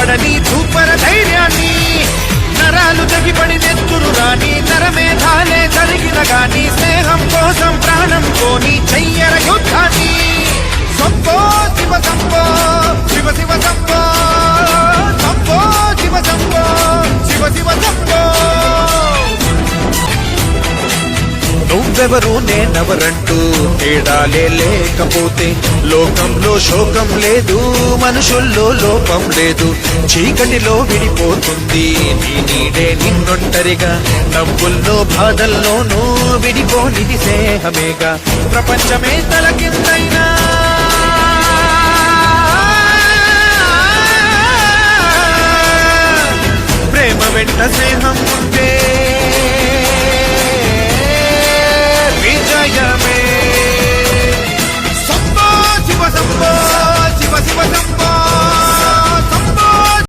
పడని చూపర ధైర్యాన్ని నరాలు తెగిపడి నెత్తురు రాని నరమేధాలే జరిగిన గాని స్నేహం కోసం ప్రాణం కోని చెయ్యర యుద్ధాన్ని సంపో శివ సంపో శివ శివ సంపో సంపో శివ సంపో శివ శివ సంపో నువ్వెవరు నేనెవరంటూ తేడాలే లేకపోతే లోకంలో శోకం లేదు మనుషుల్లో లోపం లేదు చీకటిలో విడిపోతుంది నీ నీడే నిన్నొంటరిగా నవ్వుల్లో బాధల్లోనూ విడిపోనిది స్నేహమేగా ప్రపంచమే తల కిందైనా